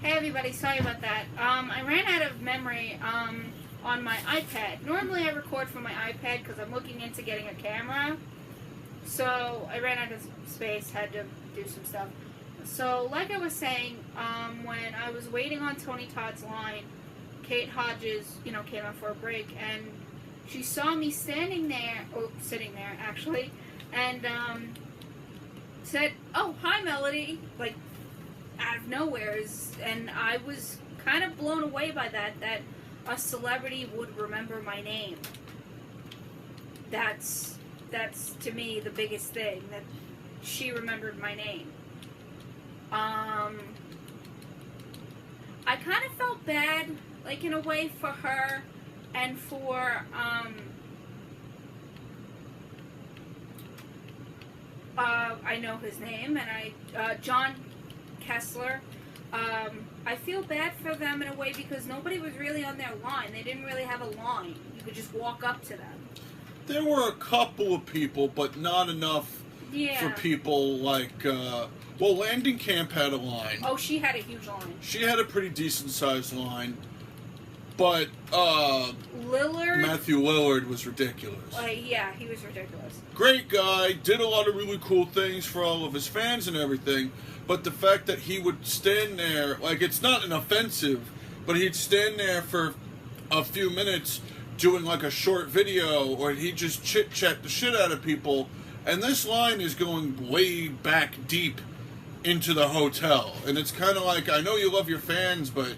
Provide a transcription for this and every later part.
Hey everybody, sorry about that. I ran out of memory on my iPad. Normally I record from my iPad because I'm looking into getting a camera. So I ran out of space, had to do some stuff. So like I was saying, when I was waiting on Tony Todd's line, Kate Hodges, came out for a break, and she saw me sitting there actually, and said, "Oh, hi Melody," like out of nowhere, and I was kind of blown away by that a celebrity would remember my name. That's to me the biggest thing, that she remembered my name. I kind of felt bad, like in a way, for her and for I know his name, and John Kessler. I feel bad for them in a way because nobody was really on their line. They didn't really have a line. You could just walk up to them. There were a couple of people, but not enough for people like... Landing Camp had a line. Oh, she had a huge line. She had a pretty decent-sized line. But, Matthew Lillard was ridiculous. Yeah, he was ridiculous. Great guy, did a lot of really cool things for all of his fans and everything, but the fact that he would stand there, like, it's not an offensive, but he'd stand there for a few minutes doing, like, a short video, or he'd just chit-chat the shit out of people, and this line is going way back deep into the hotel, and it's kind of like, I know you love your fans, but...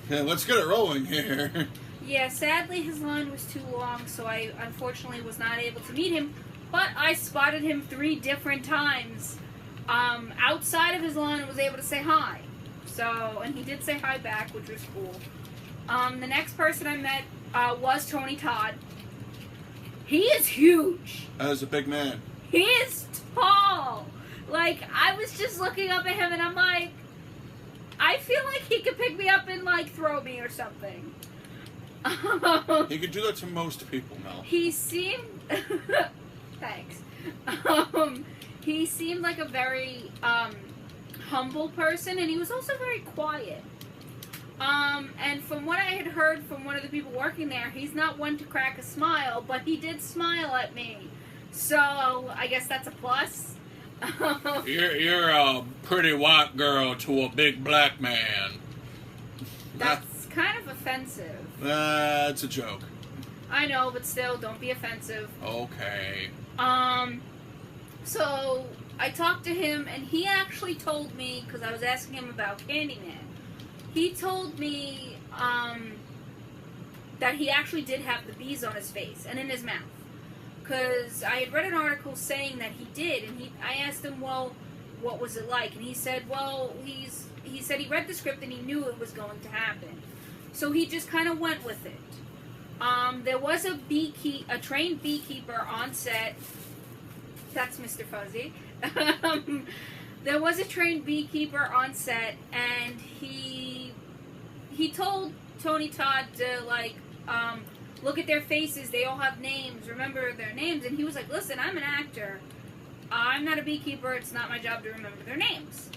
yeah, let's get it rolling here. Yeah, sadly his line was too long, so I unfortunately was not able to meet him. But I spotted him 3 different times outside of his line and was able to say hi. So, and he did say hi back, which was cool. The next person I met was Tony Todd. He is huge. As a big man. He is tall. Like, I was just looking up at him and I'm like, I feel like he could pick me up and, like, throw me or something. He could do that to most people, Mel. He seemed... Thanks. He seemed like a very humble person, and he was also very quiet. And from what I had heard from one of the people working there, he's not one to crack a smile, but he did smile at me. So, I guess that's a plus. You're a pretty white girl to a big black man. That's kind of offensive. That's a joke. I know, but still, don't be offensive. Okay. So I talked to him, and he actually told me, because I was asking him about Candyman, he told me that he actually did have the bees on his face and in his mouth. Because I had read an article saying that he did, and I asked him, well, what was it like? And he said, well, he said he read the script and he knew it was going to happen. So he just kind of went with it. There was a trained beekeeper on set. That's Mr. Fuzzy. There was a trained beekeeper on set, and he told Tony Todd to, like, look at their faces. They all have names. Remember their names. And he was like, listen, I'm an actor. I'm not a beekeeper. It's not my job to remember their names.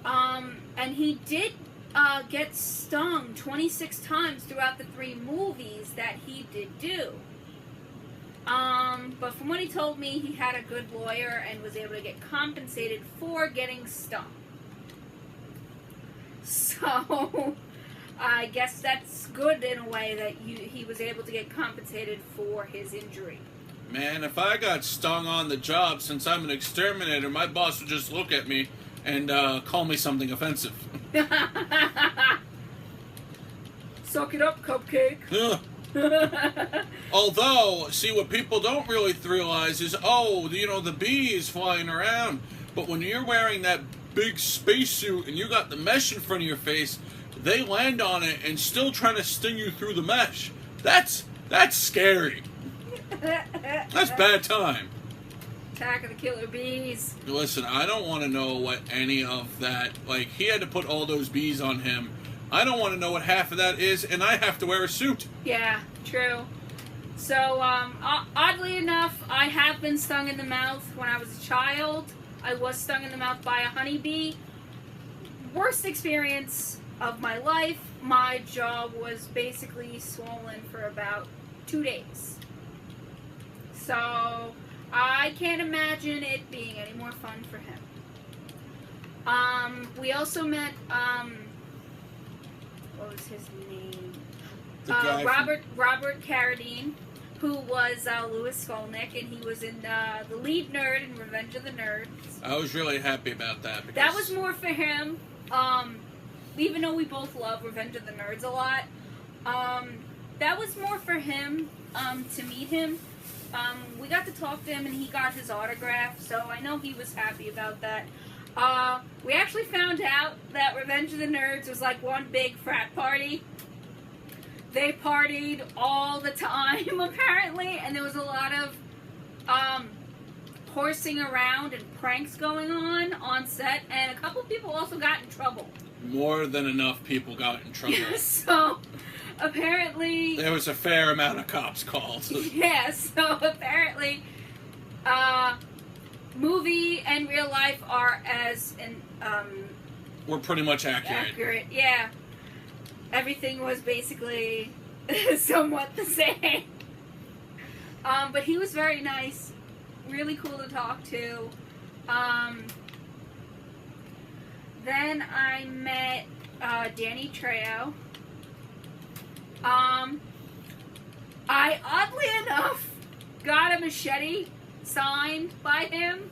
And he did get stung 26 times throughout the 3 movies that he did do. But from what he told me, he had a good lawyer and was able to get compensated for getting stung. So... I guess that's good in a way that he was able to get compensated for his injury. Man, if I got stung on the job, since I'm an exterminator, my boss would just look at me and call me something offensive. Suck it up, cupcake. Although, see, what people don't really realize is, the bees flying around. But when you're wearing that big spacesuit and you got the mesh in front of your face, they land on it and still trying to sting you through the mesh. That's scary. That's bad time. Attack of the Killer Bees. Listen, I don't want to know what any of that... Like, he had to put all those bees on him. I don't want to know what half of that is, and I have to wear a suit. Yeah, true. So, oddly enough, I have been stung in the mouth when I was a child. I was stung in the mouth by a honeybee. worst experience of my life. My jaw was basically swollen for about 2 days. So I can't imagine it being any more fun for him. We also met, what was his name? The guy Robert Carradine, who was Louis Skolnick, and he was in the lead nerd in Revenge of the Nerds. I was really happy about that. Because That was more for him. Even though we both love Revenge of the Nerds a lot, that was more for him to meet him. We got to talk to him, and he got his autograph, so I know he was happy about that. We actually found out that Revenge of the Nerds was like one big frat party. They partied all the time, apparently, and there was a lot of horsing around and pranks going on set, and a couple people also got in trouble. More than enough people got in trouble. So, apparently... There was a fair amount of cops called. Yeah, so apparently, movie and real life are as We're pretty much accurate. accurate. Yeah, everything was basically somewhat the same. But he was very nice, really cool to talk to. Then I met Danny Trejo. I oddly enough got a machete signed by him.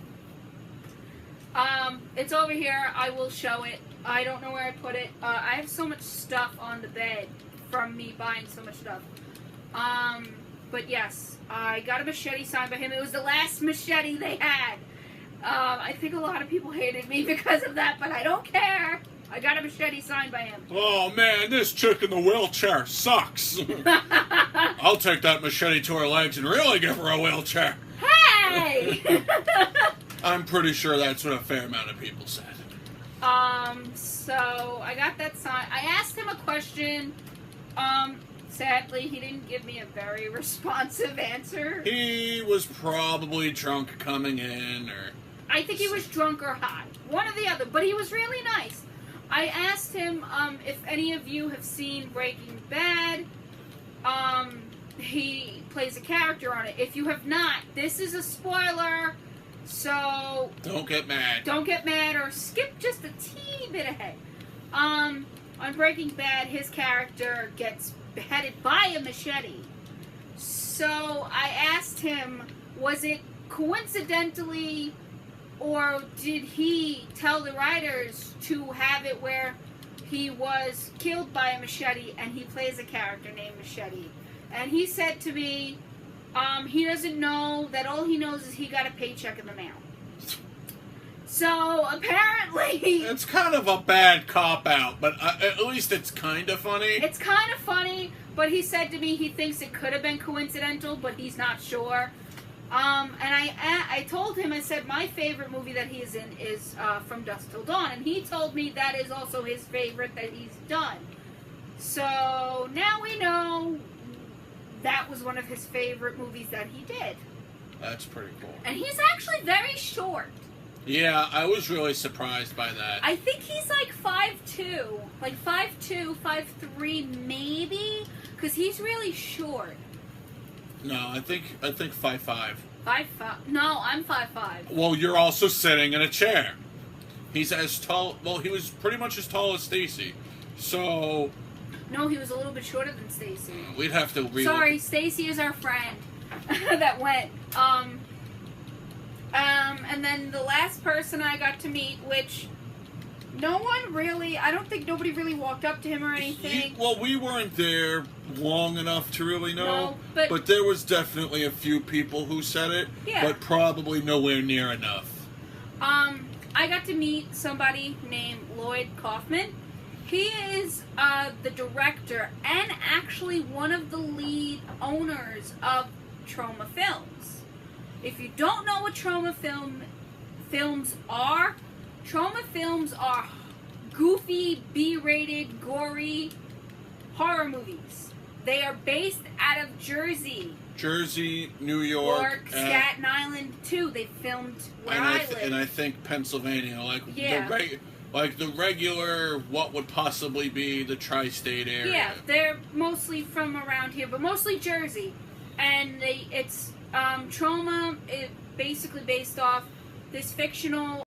It's over here. I will show it. I don't know where I put it. I have so much stuff on the bed from me buying so much stuff. But yes, I got a machete signed by him. It was the last machete they had. I think a lot of people hated me because of that, but I don't care. I got a machete signed by him. Oh man, this chick in the wheelchair sucks. I'll take that machete to her legs and really give her a wheelchair. Hey! I'm pretty sure that's what a fair amount of people said. So I got that signed. I asked him a question. Sadly, he didn't give me a very responsive answer. He was probably drunk coming in, or... I think he was drunk or high. One or the other, but he was really nice. I asked him if any of you have seen Breaking Bad. He plays a character on it. If you have not, this is a spoiler, so... Don't get mad. Don't get mad or skip just a teeny bit ahead. On Breaking Bad, his character gets beheaded by a machete. So I asked him, was it coincidentally, or did he tell the writers to have it where he was killed by a machete and he plays a character named Machete? And he said to me, he doesn't know, that all he knows is he got a paycheck in the mail. So apparently... It's kind of a bad cop-out, but at least it's kind of funny. It's kind of funny, but he said to me he thinks it could have been coincidental, but he's not sure. And I told him, I said, my favorite movie that he is in is From Dusk Till Dawn, and he told me that is also his favorite that he's done. So now we know that was one of his favorite movies that he did. That's pretty cool. And he's actually very short. Yeah, I was really surprised by that. I think he's like 5'2", like 5'2", 5'3", maybe, because he's really short. No, I think 5'5". 5'5". No, I'm 5'5". Well, you're also sitting in a chair. He's as tall. Well, he was pretty much as tall as Stacy. So. No, he was a little bit shorter than Stacy. We'd have to. Sorry, Stacy is our friend that went. And then the last person I got to meet, which no one really, I don't think nobody really walked up to him or anything. Well, we weren't there long enough to really know. No, but there was definitely a few people who said it. Yeah. But probably nowhere near enough. I got to meet somebody named Lloyd Kaufman. He is the director and actually one of the lead owners of Trauma Films. If you don't know what Trauma Films are goofy, B-rated, gory horror movies. They are based out of Jersey. New York, Staten Island too. They filmed where I live. And I think Pennsylvania. Like yeah. like the regular, what would possibly be the tri-state area. Yeah, they're mostly from around here, but mostly Jersey. And it's Trauma, basically based off this fictional